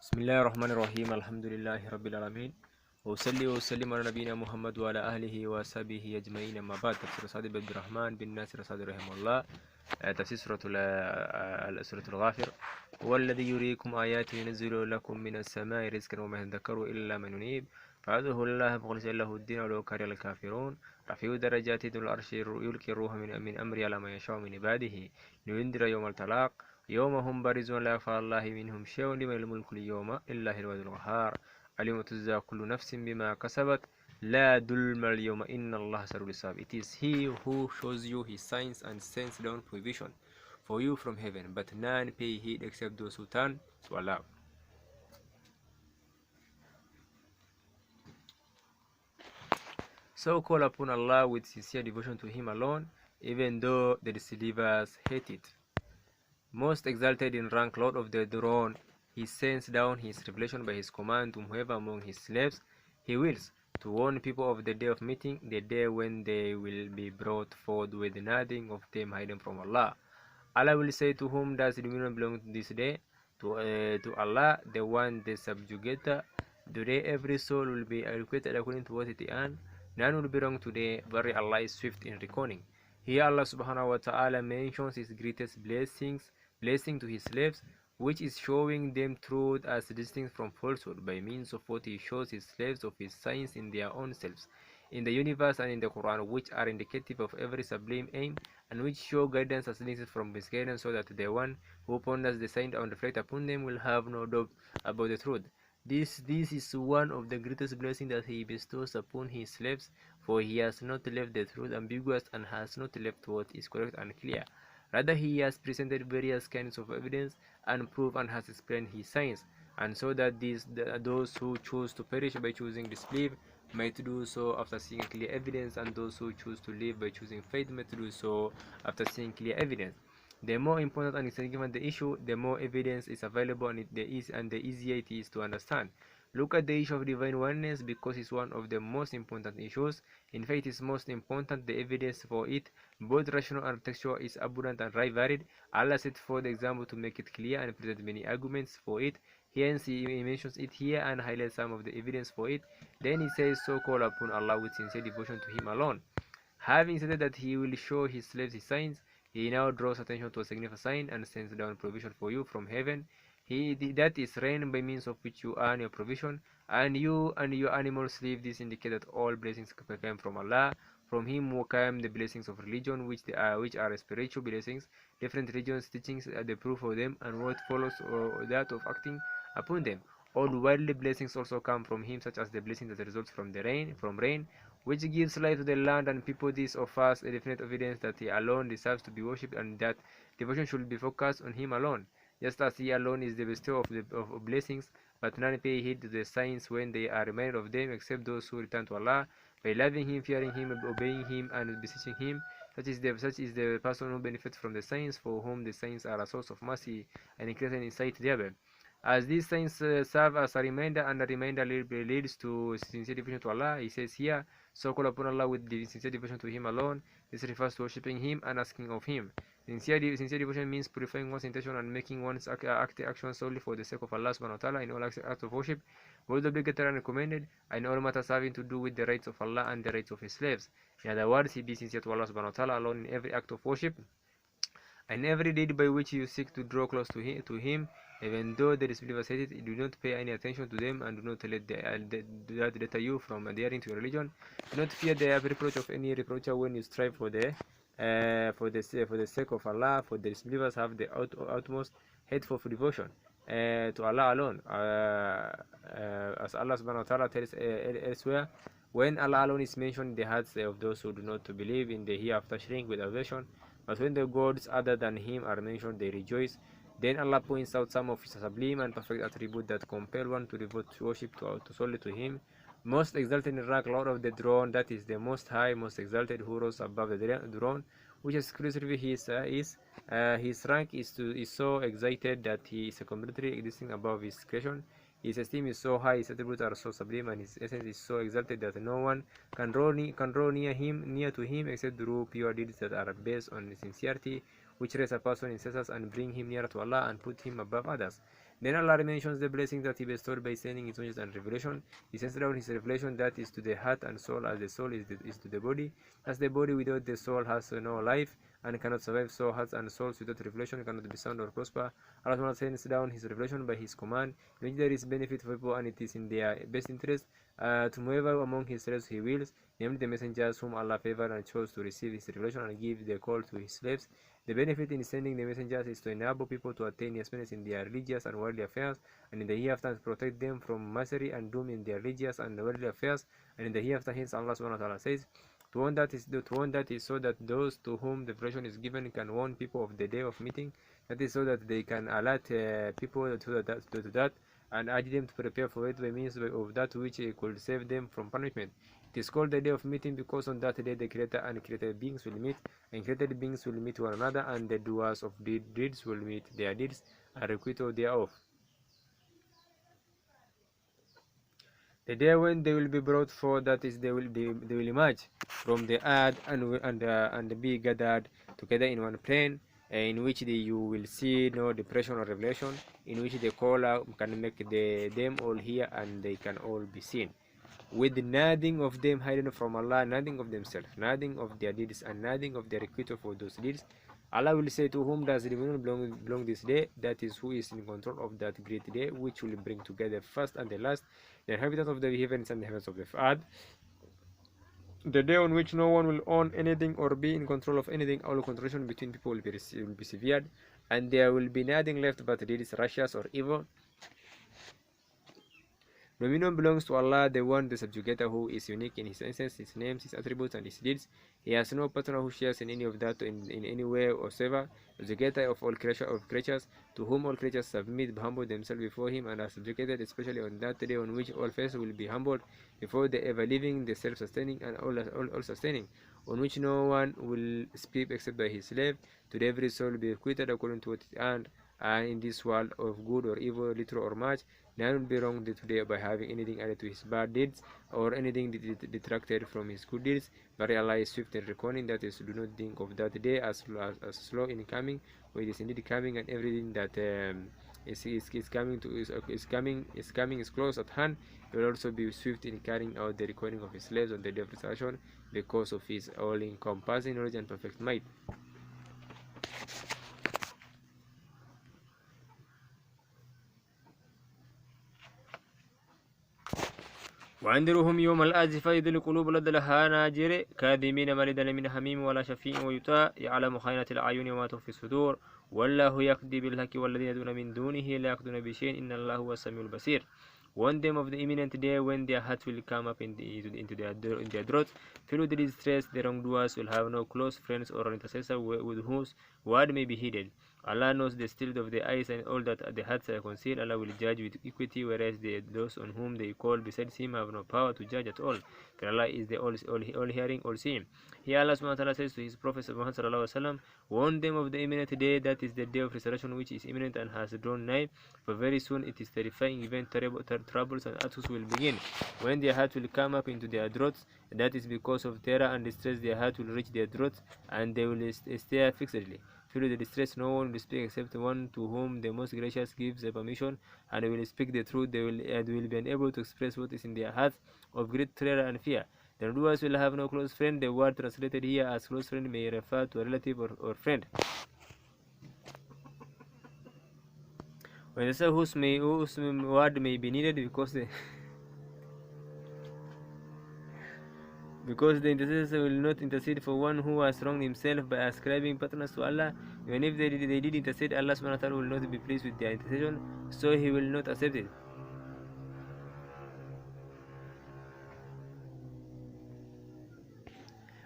بسم الله الرحمن الرحيم الحمد لله رب العالمين وأصلي وأسلم على نبينا محمد وعلى أهله وصحبه أجمعين. أما بعد، تفسير سعد بن عبد الرحمن بن ناصر سعدي رحمه الله. تفسير سورة الغافر. هو الذي يريكم آياته ينزل لكم من السماء رزقا وما يذكر إلا من ينيب فعوذه الله مخلصا له الدين ولو كره الكافرون. رفيع درجات ذو العرش يلقي الروح من أمره على ما يشاء من عباده لينذر يوم التلاق يوم هم بارزون لا يخفى على الله منهم شيء لمن الملك اليوم إلا الواحد القهار. اليوم تجزى كل نفس بما كسبت لا ظلم اليوم إن الله سريع الحساب. It is he who shows you his signs and sends down provision for you from heaven, but none pay heed except those who turn to Allah. So call upon Allah with sincere devotion to Him alone, even though the disbelievers hate it. Most exalted in rank, Lord of the throne, He sends down His revelation by His command to whoever among His slaves He wills, to warn people of the day of meeting, the day when they will be brought forth with nothing of them hidden from Allah. Allah will say, to whom does dominion belong this day? To Allah, the one, the subjugator. Today every soul will be allocated according to what it earned. None will be wrong today, very Allah is swift in reckoning. Here Allah subhanahu wa ta'ala mentions His greatest blessing to His slaves, which is showing them truth as distinct from falsehood by means of what He shows His slaves of His signs in their own selves, in the universe and in the Quran, which are indicative of every sublime aim, and which show guidance as distinct from misguidance, so that the one who ponders the sign and reflect upon them will have no doubt about the truth. This is one of the greatest blessings that He bestows upon His slaves, for He has not left the truth ambiguous and has not left what is correct and clear. Rather, He has presented various kinds of evidence and proof and has explained His signs, and so that those who choose to perish by choosing disbelief might do so after seeing clear evidence, and those who choose to live by choosing faith might do so after seeing clear evidence. The more important and significant the issue, the more evidence is available, and the easier it is to understand. Look at the issue of divine oneness, because it's one of the most important issues. In fact, it is most important. The evidence for it, both rational and textual, is abundant and varied. Allah set for the example to make it clear and present many arguments for it. Hence He mentions it here and highlights some of the evidence for it. Then He says, so call upon Allah with sincere devotion to Him alone. Having said that He will show His slaves His signs, He now draws attention to a significant sign and sends down provision for you from heaven. That is rain, by means of which you earn your provision, and you and your animals live. This indicates that all blessings come from Allah. From Him come the blessings of religion, which are spiritual blessings. Different religions' teachings are the proof of them, and what follows that of acting upon them. All worldly blessings also come from Him, such as the blessing that results from rain, which gives life to the land and people. This offers a definite evidence that He alone deserves to be worshipped, and that devotion should be focused on Him alone, just as He alone is the bestower of blessings. But none pay heed to the signs when they are reminded of them, except those who return to Allah by loving Him, fearing Him, obeying Him, and beseeching Him. Such is the person who benefits from the signs, for whom the signs are a source of mercy and increasing insight thereby. As these signs serve as a reminder, and a reminder leads to sincere devotion to Allah, He says here, so call upon Allah with sincere devotion to Him alone. This refers to worshipping Him and asking of Him. Sincere devotion means purifying one's intention and making one's action solely for the sake of Allah subhanahu wa ta'ala in all acts of worship, both obligatory and recommended, and all matters having to do with the rights of Allah and the rights of His slaves. In other words, He be sincere to Allah subhanahu wa ta'ala alone in every act of worship and every deed by which you seek to draw close to Him. Even though the disbelievers hate it, do not pay any attention to them, and do not let that deter you from adhering to your religion. Do not fear the reproach of any reproacher when you strive for the sake of Allah, for the disbelievers have the utmost hateful devotion to Allah alone, as Allah subhanahu wa ta'ala tells elsewhere, when Allah alone is mentioned, the hearts of those who do not believe in the hereafter shrink with aversion, but when the gods other than Him are mentioned, they rejoice. Then Allah points out some of His sublime and perfect attributes that compel one to devote worship solely to Him. Most exalted in rank, Lord of the throne, that is the most high, most exalted, who rose above the throne, which exclusively His rank is so exalted that He is completely existing above His creation. His esteem is so high, His attributes are so sublime, and His essence is so exalted that no one can draw near to Him except through pure deeds that are based on sincerity, which raise a person in status and bring him nearer to Allah and put him above others. Then Allah mentions the blessings that He bestowed by sending His messages and revelation. He sends down His revelation that is to the heart and soul, as the soul is to the body. As the body without the soul has no life and cannot survive, so hearts and souls without revelation cannot be sound or prosper. Allah sends down His revelation by His command, in which there is benefit for people, and it is in their best interest to whoever among His slaves He wills, namely the messengers whom Allah favored and chose to receive His revelation and give the call to His slaves. The benefit in sending the messengers is to enable people to attain experience in their religious and worldly affairs, and in the hereafter to protect them from misery and doom in their religious and worldly affairs, and in the hereafter. Hence Allah subhanahu wa ta'ala says, to one that is so that those to whom the revelation is given can warn people of the day of meeting, that is so that they can alert people to that and urge them to prepare for it by means of that which could save them from punishment. It is called the day of meeting because on that day the creator and created beings will meet, and created beings will meet one another, and the doers of deeds will meet their deeds and requite thereof. The day when they will be brought forth, that is, they will emerge from the earth and be gathered together in one plane, in which you will see no depression or revelation, in which the caller can make them all hear and they can all be seen, with nothing of them hidden from Allah, nothing of themselves, nothing of their deeds, and nothing of their requital for those deeds. Allah will say, to whom does dominion belong this day? That is, who is in control of that great day, which will bring together first and the last, the inhabitants of the heavens and the heavens of the earth. The day on which no one will own anything or be in control of anything. All controlation between people will be severed, and there will be nothing left but deeds righteous or evil. Dominion belongs to Allah, the one, the subjugator, who is unique in His essence, His names, His attributes, and His deeds. He has no partner who shares in any of that in any way whatsoever. Subjugator of all creatures, to whom all creatures submit, humble themselves before Him, and are subjugated, especially on that day on which all faces will be humbled before the ever-living, the self-sustaining, and all-sustaining, on which no one will speak except by his slave. To every soul be acquitted according to what it earned, and in this world of good or evil, little or much. None will be wronged today by having anything added to his bad deeds or anything detracted from his good deeds. But Allah is swift in reckoning, that is, do not think of that day as slow in coming, for it is indeed coming, and everything that is coming is close at hand. He will also be swift in carrying out the reckoning of his slaves on the day of resurrection, because of His all-encompassing knowledge and perfect might. وأنذرهم يوم الآزفة إذ القلوب لدى الحناجر كاظمين ما لدى من حميم ولا شفيع ويطاع يعلم خائنة الأعين وما تخفي الصدور والله يقضي بالحق والذين يدعون من دونه لا يقضون بشيء إن الله هو السميع البصير. Warn them of the imminent day when their hearts will come up into their throats, filled with distress. The wrongdoers will have no close friends or intercessor with whose word may be heeded. Allah knows the state of the eyes and all that the hearts conceal. Allah will judge with equity, whereas those on whom they call besides Him have no power to judge at all. For Allah is the all-hearing, all-seeing. Here Allah subhanahu wa ta'ala says to His Prophet Muhammad sallallahu alaihi wasallam, warn them of the imminent day, that is the day of resurrection, which is imminent and has drawn nigh. For very soon it is terrifying event, troubles and attacks will begin. When their heart will come up into their throats, that is because of terror and distress, their heart will reach their throats, and they will stare fixedly. Filled with distress, no one will speak except one to whom the most gracious gives a permission, and will speak the truth. They will be unable to express what is in their hearts of great terror and fear. The wrongdoers will have no close friend. The word translated here as close friend may refer to a relative or friend. When they say whose word may be needed because the intercessor will not intercede for one who has wronged himself by ascribing partners to Allah. Even if they did intercede, Allah subhanahu wa ta'ala will not be pleased with their intercession, so He will not accept it.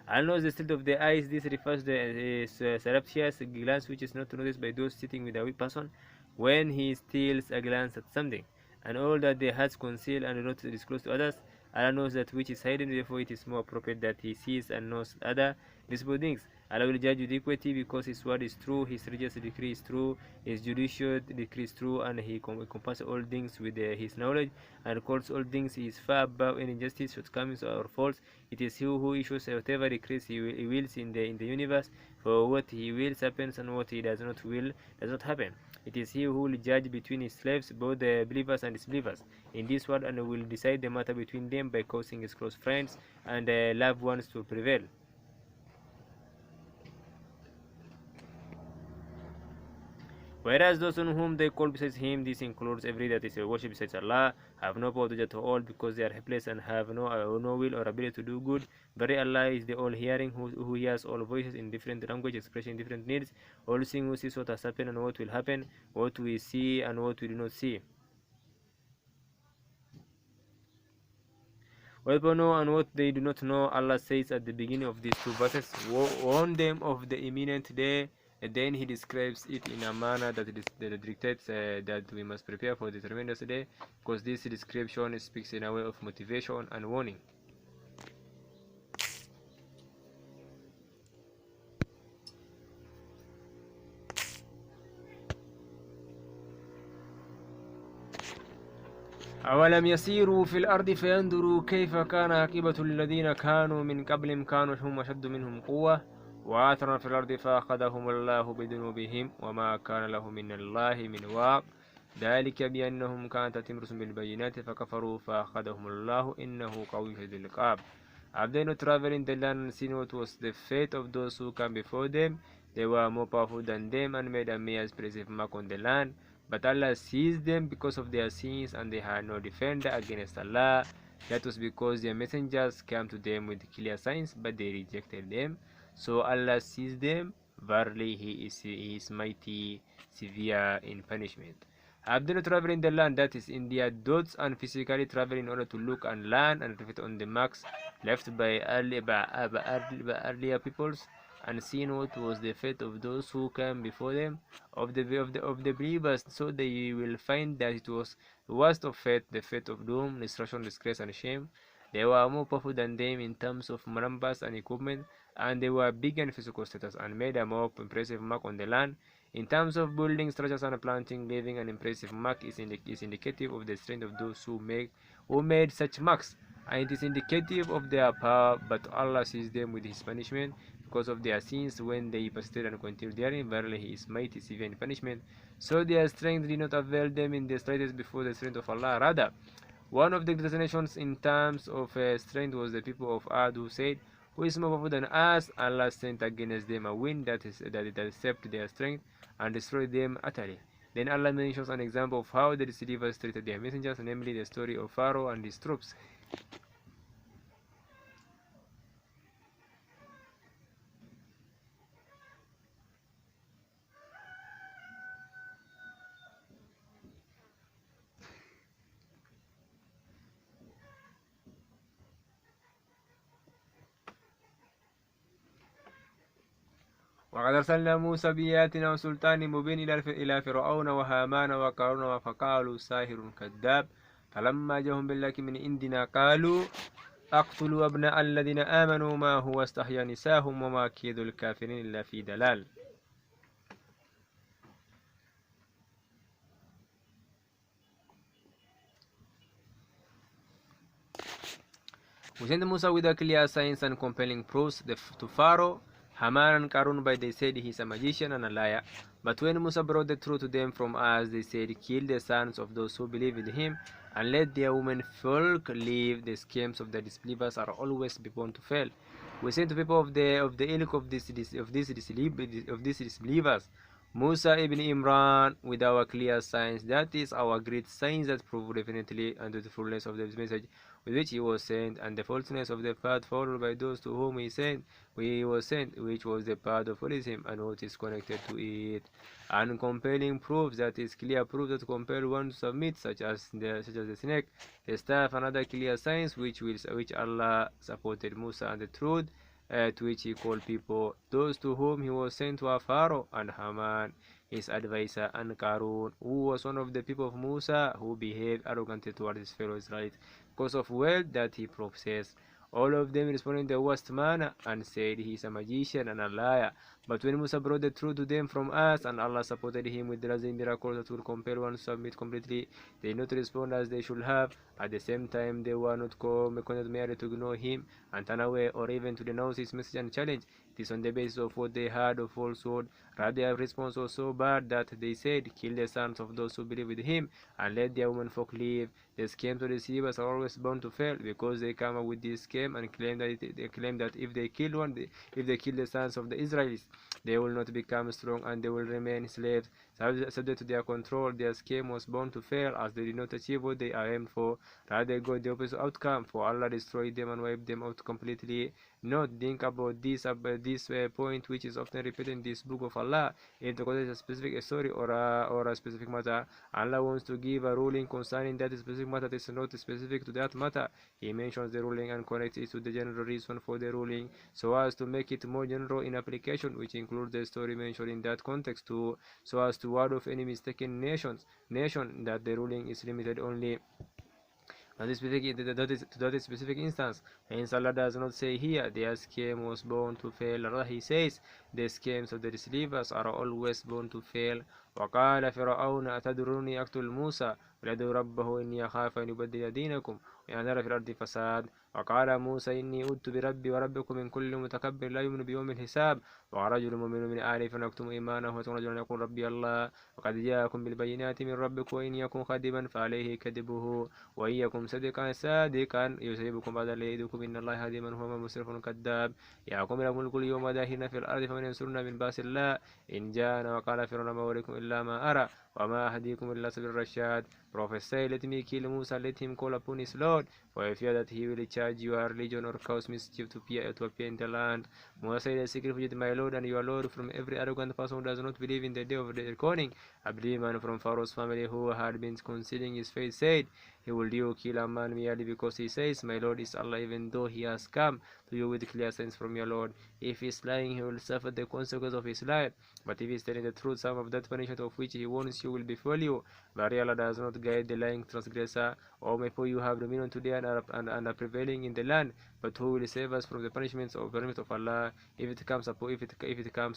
Allah knows the state of the eyes. This refers to the surreptitious glance which is not noticed by those sitting with a weak person when he steals a glance at something, and all that the hearts conceal and do not disclose to others. Allah knows that which is hidden, therefore it is more appropriate that He sees and knows other visible things. Allah will judge with equity because His word is true, His religious decree is true, His judicial decree is true, and He encompasses all things with His knowledge and calls all things. He is far above any injustice, shortcomings, or faults. It is He who issues whatever decrees He wills in the universe. For what he wills happens, and what he does not will does not happen. It is he who will judge between his slaves, both the believers and disbelievers, in this world, and will decide the matter between them by causing his close friends and loved ones to prevail. Whereas those on whom they call besides him, this includes every that is worshipped besides Allah, have no power to judge at all, because they are helpless and have no will or ability to do good. Very Allah is the all-hearing, who hears all voices in different language, expressing different needs, all seeing, who sees what has happened and what will happen, what we see and what we do not see. What they know and what they do not know, Allah says at the beginning of these two verses, warn them of the imminent day. And then he describes it in a manner that dictates that we must prepare for the tremendous day, because this description speaks in a way of motivation and warning. أولم يسيروا في الأرض فينظروا كيف كان عاقبة الذين كانوا من قبلهم كانوا هم أشد منهم قوة وآثروا في الأرض فأخذهم الله بذنوبهم وما كان لهم من الله من واق ذلك بأنهم كانت تأتيهم رسل بالبينات فكفروا فأخذهم الله إنه قوي شديد العقاب. Have they not traveled in the land and seen what was the fate of those who came before them? They were more powerful than them and made a mere expressive mark on the land. But Allah seized them because of their sins, and they had no defender against Allah. That was because their messengers came to them with clear signs, but they rejected them. So Allah seized them. Verily, He is mighty, severe in punishment. Have they not traveled in the land, that is, in their thoughts, and physically travel in order to look and learn and reflect on the marks left by earlier peoples, and seen what was the fate of those who came before them, of the believers, so they will find that it was the worst of fate, the fate of doom, destruction, disgrace, and shame. They were more powerful than them in terms of numbers and equipment, and they were bigger in physical status and made a more impressive mark on the land. In terms of building structures and planting, leaving an impressive mark is indicative of the strength of those who made such marks, and it is indicative of their power. But Allah sees them with His punishment because of their sins when they persisted and continued therein. Verily, He is mighty, severe in punishment. So their strength did not avail them in the slightest before the strength of Allah. Rather, one of the greatest nations in terms of strength was the people of Ad, who said, "Who is more powerful than us?" Allah sent against them a wind that sapped their strength and destroyed them utterly. Then Allah mentions an example of how the deceivers treated their messengers, namely the story of Pharaoh and his troops. وقد أرسلنا موسى بآياتنا وسلطان مبين إلى فرعون وهامان وقارون فقالوا ساحر كذاب فلما جاءهم بالحق من عندنا قالوا اقتلوا أبناء الذين آمنوا ما هو استحيا نساهم وما كيد الكافرين إلا في دلال. We sent Musa with a clear signs and compelling proofs to Pharaoh, Haman and Karun, but they said he is a magician and a liar. But when Musa brought the truth to them from us, they said, "Kill the sons of those who believe in him, and let their women folk live. The schemes of the disbelievers are always born to fail." We sent to people of the ilk of these disbelievers Musa ibn Imran with our clear signs, that is our great signs that prove definitely and the fullness of the message with which he was sent, and the falseness of the path followed by those to whom he was sent, which was the path of Buddhism and what is connected to it, and compelling proofs, that is clear proof that compel one to submit, such as the snake, the staff, and other clear signs which Allah supported Musa, and the truth to which he called people. Those to whom he was sent were Pharaoh and Haman, his advisor, and Karun, who was one of the people of Musa, who behaved arrogantly towards his fellow Israelites because of wealth that he possessed. All of them responded in the worst manner and said, "He is a magician and a liar." But when Musa brought the truth to them from us, and Allah supported him with dazzling miracles that will compel one to submit completely, they did not respond as they should have. At the same time, they were not merely to ignore him and turn away, or even to denounce his message and challenge. It is on the basis of what they heard of falsehood. Rather, their response was so bad that they said, "Kill the sons of those who believe with him, and let their womenfolk live." The schemes of the deceivers are always bound to fail, because they come up with this scheme and claim that if they kill the sons of the Israelis, they will not become strong and they will remain slaves, subject to their control. Their scheme was bound to fail, as they did not achieve what they aimed for. Rather, they got the opposite outcome, for Allah destroyed them and wiped them out completely. Note, think about this point, which is often repeated in this book of Allah. If the context is a specific story or a specific matter, Allah wants to give a ruling concerning that specific matter that is not specific to that matter. He mentions the ruling and connects it to the general reason for the ruling, so as to make it more general in application, which includes the story mentioned in that context too, so as to ward off any mistaken nation that the ruling is limited only to that specific instance. Hence, Allah does not say here their scheme was bound to fail. Rather, He says the schemes of the disbelievers are always bound to fail. وقال فرعون أتدروني أقتل موسى وليدعو ربه إني أخاف أن يبدل دينكم وأن أرى في الأرض فساد. وقال موسى إني أدت بربي وربكم من كل متكبر لا يؤمن بيوم الحساب. ورجل مؤمن من آل فنكتم إيمانه ورجل يقول ربي الله وقد جاءكم بالبينات من ربكم وإن يكن خادبا فعليه كذبه وإن يكن صادقا يصيبكم بعد الذي يعدكم إن الله يهدي من هو مسرف كذاب. يحكم لكم الملك اليوم داهرين في الأرض فمن ينصرنا من بأس الله إن جاءنا. وقال فرعون ما أريكم إلا ما أرى وما أهديكم إلا سبيل الرشاد. Prophet said, let me kill Musa, let him call upon his Lord, for I fear that he will charge your religion or cause mischief to appear in the land. Musa said, I seek refuge with my Lord and your Lord from every arrogant person who does not believe in the day of the reckoning. A believing man from Pharaoh's family who had been concealing his faith said, he will do kill a man merely because he says, my Lord is Allah, even though he has come to you with clear signs from your Lord. If he is lying, he will suffer the consequence of his lie. But if he is telling the truth, some of that punishment of which he warns you will befall you. But Allah does not guide the lying transgressor. O my people, you have dominion today and are prevailing in the land. But who will save us from the punishment of Allah if it comes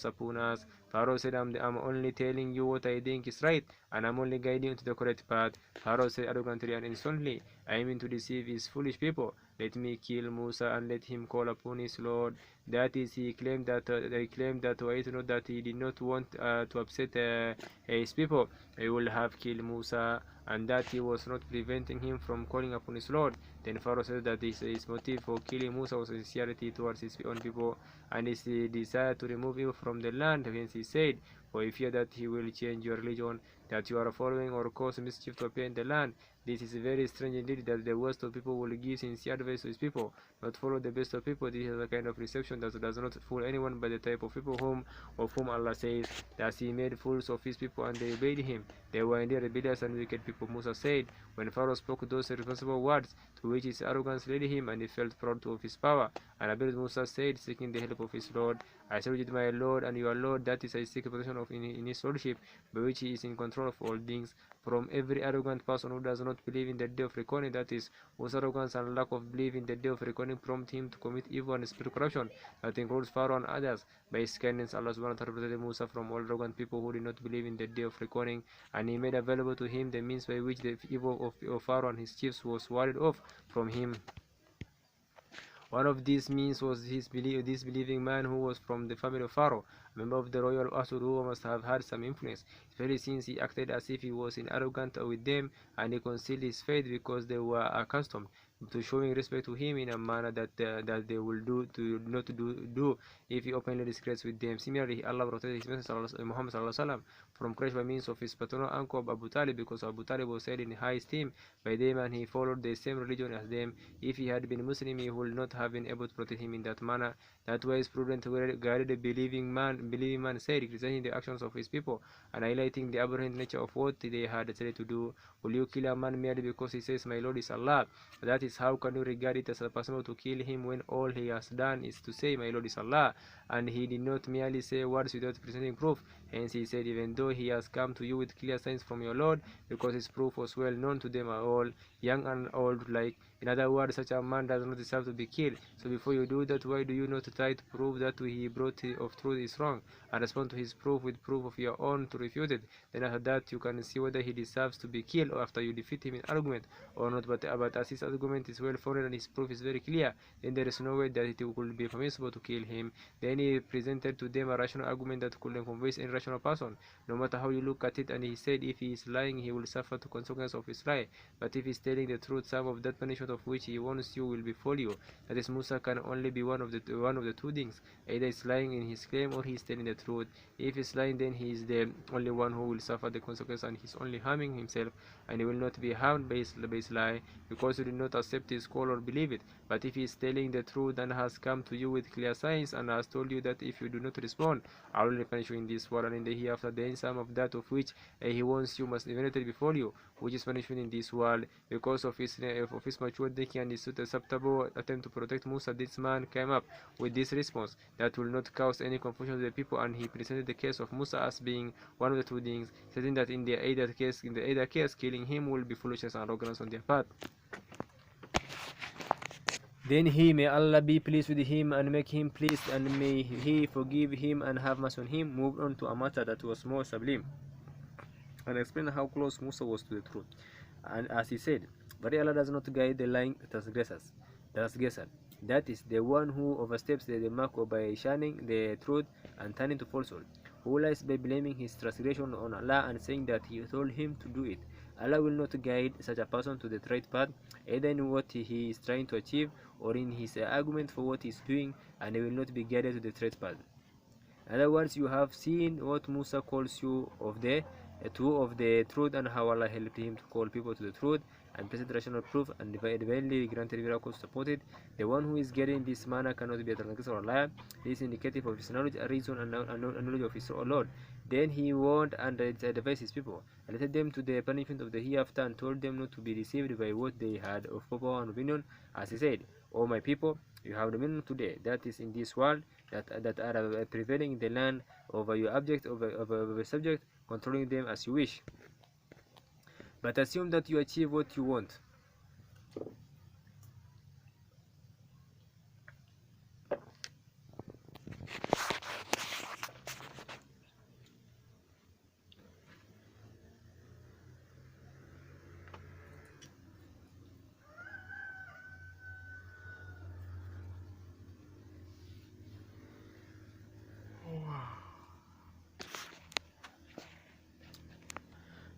upon us? Pharaoh said, I'm only telling you what I think is right, and I'm only guiding you to the correct path. Pharaoh said arrogantly and insolently, I mean to deceive his foolish people. Let me kill Musa and let him call upon his Lord. That is, they claimed that why to know that he did not want to upset his people. He will have killed Musa, and that he was not preventing him from calling upon his Lord. Then Pharaoh said that his motive for killing Musa was sincerity towards his own people and his desire to remove evil from the land. Hence he said, for I fear that he will change your religion that you are following or cause mischief to appear in the land. This is very strange indeed, that the worst of people will give sincere advice to his people, not follow the best of people. This is a kind of reception that does not fool anyone but the type of people of whom Allah says that he made fools of his people and they obeyed him. They were indeed rebellious and wicked people. Musa said, when Pharaoh spoke those irresponsible words, to which his arrogance led him, and he felt proud of his power. And Abel Musa said, seeking the help of his Lord, I salute my Lord and your Lord, that is, I seek protection in his lordship, by which he is in control of all things, from every arrogant person who does not believe in the day of reckoning. That is, whose arrogance and lack of belief in the day of reckoning prompt him to commit evil and spread corruption. That includes Pharaoh and others. By his kindness, Allah subhanahu wa ta'ala protected Musa from all arrogant people who did not believe in the day of reckoning, and he made available to him the means by which the evil of Pharaoh and his chiefs was warded off from him. One of these means was this believing man who was from the family of Pharaoh, a member of the royal household who must have had some influence, especially since he acted as if he was arrogant with them, and he concealed his faith because they were accustomed to showing respect to him in a manner that they will not do if he openly disagrees with them. Similarly, Allah protected his messenger Muhammad from Quraysh by means of his paternal uncle Abu Talib, because Abu Talib was held in high esteem by them and he followed the same religion as them. If he had been Muslim, he would not have been able to protect him in that manner. That wise prudent guided the believing man said, criticizing the actions of his people and highlighting the aberrant nature of what they had decided to do, will you kill a man merely because he says, my Lord is Allah? That is, how can you regard it as possible to kill him when all he has done is to say, my Lord is Allah, and he did not merely say words without presenting proof? Hence he said, even though he has come to you with clear signs from your Lord, because his proof was well known to them all, young and old alike, In other words, such a man does not deserve to be killed. So before you do that, why do you not try to prove that he brought of truth is wrong, and respond to his proof with proof of your own to refute it? Then after that you can see whether he deserves to be killed or after you defeat him in argument or not. But as his argument is well founded and his proof is very clear, then there is no way that it could be permissible to kill him. Then he presented to them a rational argument that could convince any rational person, no matter how you look at it, and he said if he is lying he will suffer the consequence of his lie, but if he is telling the truth, some of that punishment of which he warns you will befall you. That is, Musa can only be one of the two things: either he is lying in his claim or he is telling the truth. If he is lying, then he is the only one who will suffer the consequence, and he is only harming himself, and he will not be harmed by his lie because you did not accept his call or believe it. But if he is telling the truth and has come to you with clear signs and has told you that if you do not respond, I will punish you in this world and in the hereafter, then some of that of which he warns you must inevitably befall you, which is punishment in this world. Because of his mature thinking and his acceptable attempt to protect Musa, this man came up with this response that will not cause any confusion to the people, and he presented the case of Musa as being one of the two things, stating that in the either case, killing him will be foolishness and arrogance on their part. Then he, may Allah be pleased with him and make him pleased, and may he forgive him and have mercy on him, moved on to a matter that was more sublime, and explain how close Musa was to the truth. And as he said, but Allah does not guide the lying transgressor, that is, the one who oversteps the mark by shunning the truth and turning to falsehood, who lies by blaming his transgression on Allah and saying that he told him to do it. Allah will not guide such a person to the right path, either in what he is trying to achieve or in his argument for what he is doing, and he will not be guided to the right path. In other words, you have seen what Musa calls you of the truth, and how Allah helped him to call people to the truth and present rational proof and divinely granted miracles to support it. The one who is getting this manner cannot be a transgressor or liar. This is indicative of his knowledge, reason, and knowledge of his Lord. Then he warned and advised his people, and led them to the punishment of the hereafter, and told them not to be deceived by what they had of power and opinion. As he said, O my people, you have dominion today, that is, in this world, that are prevailing in the land over your object, over subject, controlling them as you wish. But assume that you achieve what you want.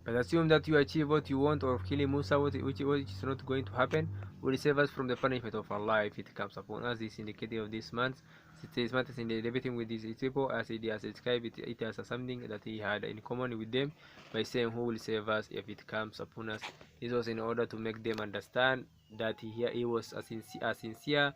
But assume that you achieve what you want, or killing Musa, which is not going to happen, will save us from the punishment of Allah if it comes upon us. This indicative of this man's matters in debating with these people, as he has described it as something that he had in common with them by saying, who will save us if it comes upon us. This was in order to make them understand that he was as sincere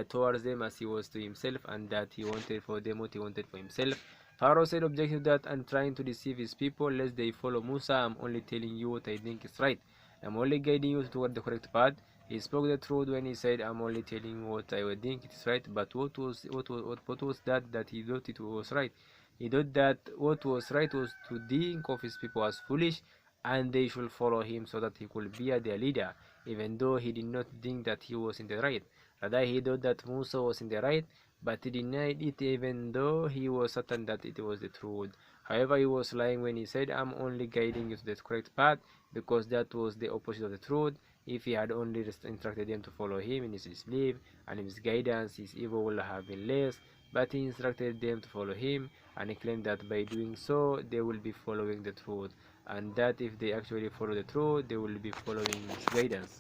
towards them as he was to himself, and that he wanted for them what he wanted for himself. Pharaoh said, objecting to that and trying to deceive his people lest they follow Musa, I'm only telling you what I think is right. I'm only guiding you toward the correct path. He spoke the truth when he said, I'm only telling you what I would think is right. But what was that he thought it was right? He thought that what was right was to think of his people as foolish, and they should follow him so that he could be their leader, even though he did not think that he was in the right. Rather, he thought that Musa was in the right, but he denied it even though he was certain that it was the truth. However, he was lying when he said, I'm only guiding you to the correct path, because that was the opposite of the truth. If he had only instructed them to follow him in his belief and in his guidance, his evil would have been less. But he instructed them to follow him, and he claimed that by doing so they will be following the truth, and that if they actually follow the truth, they will be following his guidance.